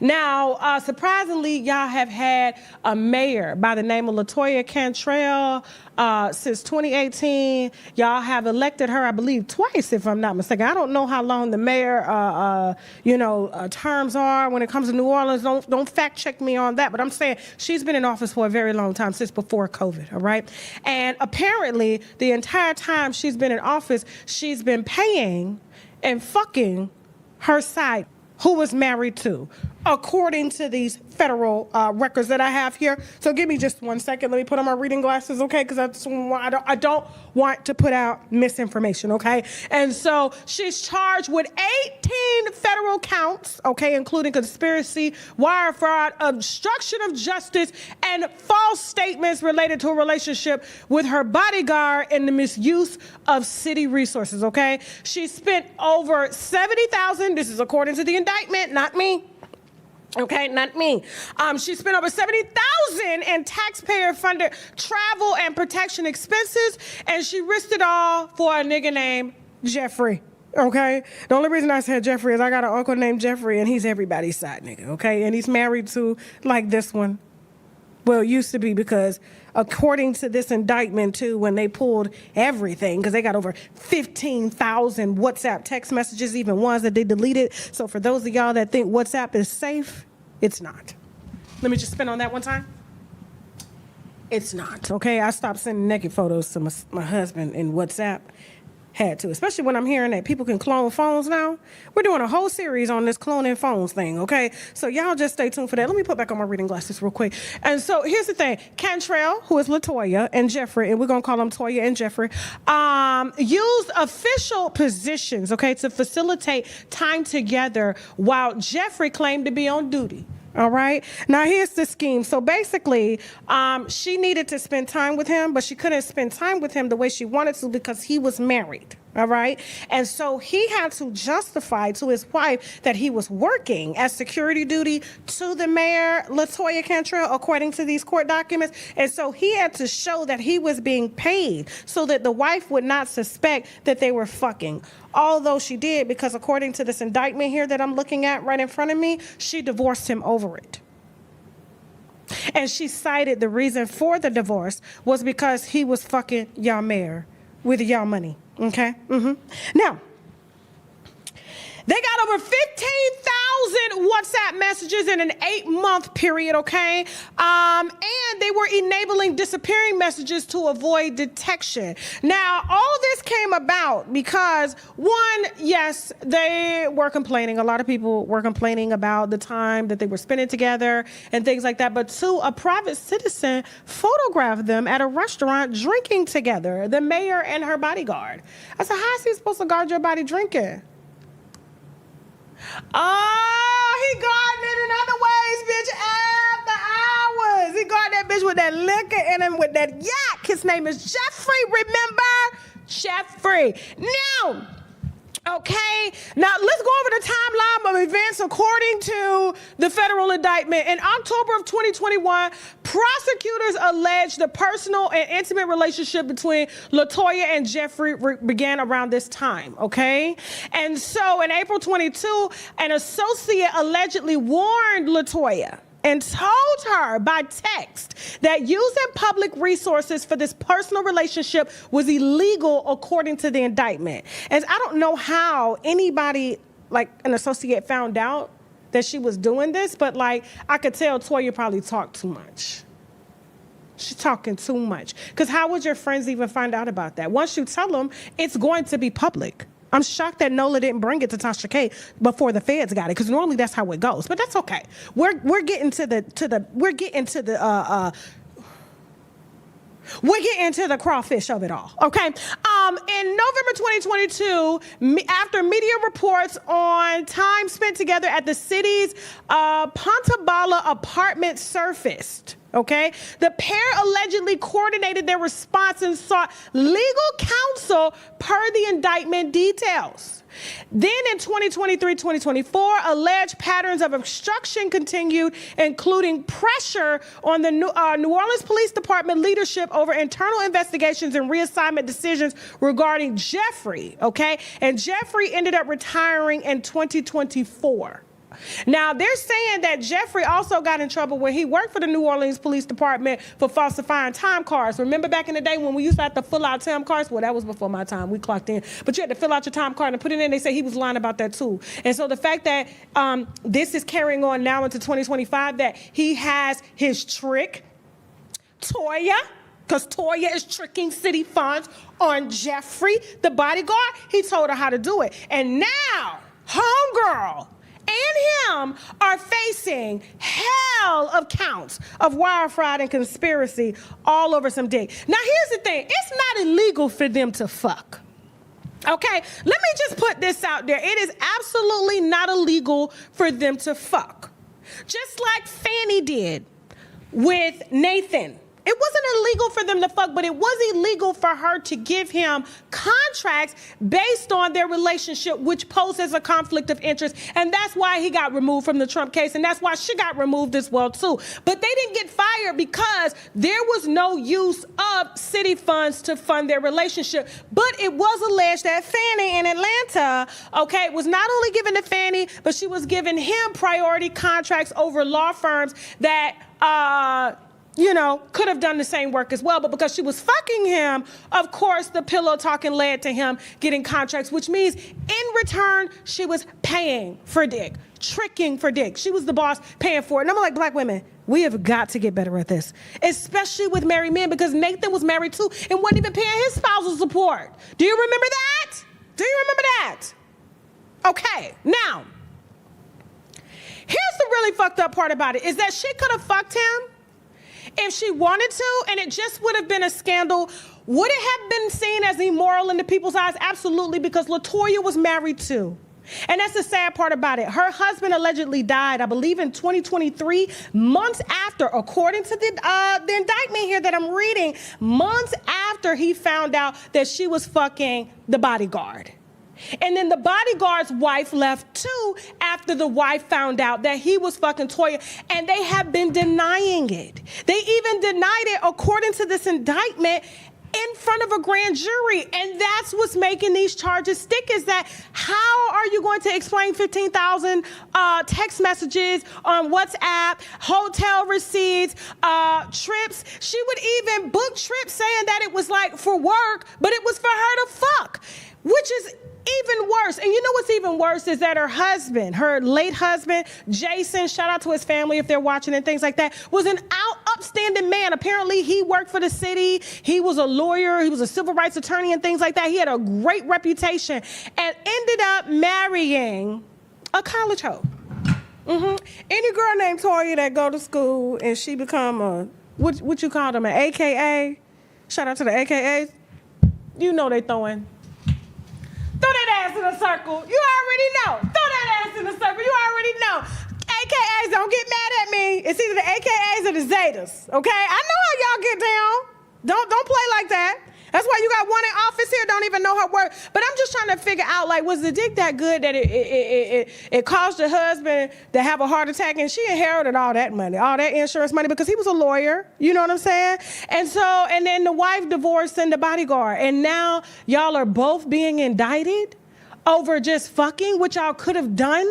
Now, surprisingly, y'all have had a mayor by the name of LaToya Cantrell since 2018. Y'all have elected her, I believe, twice, if I'm not mistaken. I don't know how long the mayor, terms are when it comes to New Orleans. Don't fact check me on that, but I'm saying she's been in office for a very long time, since before COVID, all right? And apparently, the entire time she's been in office, she's been paying and fucking her side, who was married to, according to these federal records that I have here. So give me just 1 second. Let me put on my reading glasses, okay? Because I don't want to put out misinformation, okay? And so she's charged with 18 federal counts, okay, including conspiracy, wire fraud, obstruction of justice, and false statements related to a relationship with her bodyguard and the misuse of city resources, okay? She spent over $70,000. This is according to the indictment, not me. Okay, not me. She spent over $70,000 in taxpayer-funded travel and protection expenses, and she risked it all for a nigga named Jeffrey. Okay, the only reason I said Jeffrey is I got an uncle named Jeffrey, and he's everybody's side nigga. Okay, and he's married to like this one. Well, it used to be, because according to this indictment, too, when they pulled everything, because they got over 15,000 WhatsApp text messages, even ones that they deleted. So for those of y'all that think WhatsApp is safe, it's not. Let me just spin on that one time. It's not, okay? I stopped sending naked photos to my husband in WhatsApp. Had to, especially when I'm hearing that people can clone phones now. We're doing a whole series on this cloning phones thing, okay? So y'all just stay tuned for that. Let me put back on my reading glasses real quick. And so here's the thing. Cantrell, who is LaToya, and Jeffrey, and we're going to call them Toya and Jeffrey, used official positions, okay, to facilitate time together while Jeffrey claimed to be on duty. All right. Now, here's the scheme. So basically, she needed to spend time with him, but she couldn't spend time with him the way she wanted to because he was married. All right. And so he had to justify to his wife that he was working as security duty to the mayor, LaToya Cantrell, according to these court documents. And so he had to show that he was being paid so that the wife would not suspect that they were fucking. Although she did, because according to this indictment here that I'm looking at right in front of me, she divorced him over it. And she cited the reason for the divorce was because he was fucking y'all mayor with y'all money. Okay? Now, they got over 15,000 WhatsApp messages in an 8-month period, okay? And they were enabling disappearing messages to avoid detection. Now, all this came about because, one, yes, they were complaining. A lot of people were complaining about the time that they were spending together and things like that. But two, a private citizen photographed them at a restaurant drinking together, the mayor and her bodyguard. I said, how is he supposed to guard your body drinking? Oh, he guarding it in other ways, bitch, after hours. He guarded that bitch with that liquor in him, with that yak. His name is Jeffrey, remember? Jeffrey. Now, okay, now let's go over the timeline of events according to the federal indictment. In October of 2021, prosecutors alleged the personal and intimate relationship between LaToya and Jeffrey began around this time, okay? And so in April 22, an associate allegedly warned LaToya and told her by text that using public resources for this personal relationship was illegal according to the indictment. And I don't know how anybody, like an associate, found out that she was doing this, but like I could tell Toya probably talked too much. She's talking too much. Because how would your friends even find out about that? Once you tell them, it's going to be public. I'm shocked that Nola didn't bring it to Tasha K before the feds got it, because normally that's how it goes. But that's okay. We're getting to the crawfish of it all, okay? In November 2022, after media reports on time spent together at the city's Ponta Bala apartment surfaced, okay, the pair allegedly coordinated their response and sought legal counsel per the indictment details. Then in 2023-2024, alleged patterns of obstruction continued, including pressure on the New Orleans Police Department leadership over internal investigations and reassignment decisions regarding Jeffrey, okay? And Jeffrey ended up retiring in 2024. Now, they're saying that Jeffrey also got in trouble when he worked for the New Orleans Police Department for falsifying time cards. Remember back in the day when we used to have to fill out time cards? Well, that was before my time. We clocked in. But you had to fill out your time card and put it in. They say he was lying about that too. And so the fact that this is carrying on now into 2025, that he has his trick, Toya, because Toya is tricking city funds on Jeffrey, the bodyguard. He told her how to do it. And now, homegirl and him are facing hell of counts of wire fraud and conspiracy all over some dick. Now, here's the thing. It's not illegal for them to fuck. Okay? Let me just put this out there. It is absolutely not illegal for them to fuck. Just like Fanny did with Nathan. It wasn't illegal for them to fuck, but it was illegal for her to give him contracts based on their relationship, which poses a conflict of interest. And that's why he got removed from the Trump case. And that's why she got removed as well, too. But they didn't get fired because there was no use of city funds to fund their relationship. But it was alleged that Fanny in Atlanta, okay, was not only given to Fanny, but she was giving him priority contracts over law firms that, could have done the same work as well. But because she was fucking him, of course, the pillow talking led to him getting contracts, which means in return, she was paying for dick, tricking for dick. She was the boss paying for it. And I'm like, black women, we have got to get better at this, especially with married men, because Nathan was married too and wasn't even paying his spousal support. Do you remember that? Do you remember that? Okay, now, here's the really fucked up part about it, is that she could have fucked him if she wanted to, and it just would have been a scandal. Would it have been seen as immoral in the people's eyes? Absolutely, because LaToya was married too. And that's the sad part about it. Her husband allegedly died, I believe, in 2023, months after, according to the indictment here that I'm reading, months after he found out that she was fucking the bodyguard. And then the bodyguard's wife left too after the wife found out that he was fucking Toya, and they have been denying it. They even denied it, according to this indictment, in front of a grand jury. And that's what's making these charges stick, is that how are you going to explain 15,000 text messages on WhatsApp, hotel receipts, trips? She would even book trips saying that it was like for work, but it was for her to fuck, which is even worse. And you know what's even worse is that her husband, her late husband, Jason, shout out to his family if they're watching and things like that, was an upstanding man. Apparently he worked for the city. He was a lawyer. He was a civil rights attorney and things like that. He had a great reputation and ended up marrying a college hoe. Any girl named Toya that go to school and she become a, what you call them, an AKA? Shout out to the AKAs. You know they throwing. Throw that ass in a circle. You already know. Throw that ass in a circle. You already know. AKAs, don't get mad at me. It's either the AKAs or the Zetas, okay? I know how y'all get down. Don't play like that. That's why you got one in office here, don't even know her work. But I'm just trying to figure out, like, was the dick that good that it caused the husband to have a heart attack, and she inherited all that money, all that insurance money, because he was a lawyer, you know what I'm saying? And then the wife divorced and the bodyguard, and now y'all are both being indicted over just fucking, which y'all could have done,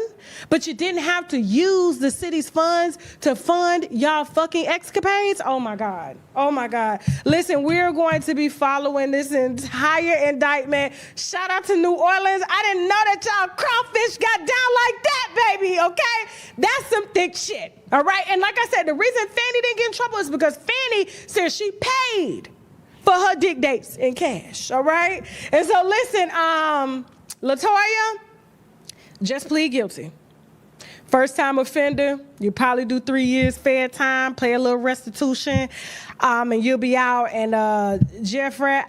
but you didn't have to use the city's funds to fund y'all fucking escapades. Oh my God. Oh my God. Listen, we're going to be following this entire indictment. Shout out to New Orleans. I didn't know that y'all crawfish got down like that, baby, okay? That's some thick shit, all right? And like I said, the reason Fanny didn't get in trouble is because Fanny said she paid for her dick dates in cash, all right? And so listen, LaToya, just plead guilty. First time offender, you probably do 3 years fair time, pay a little restitution, and you'll be out. And Jeffrey,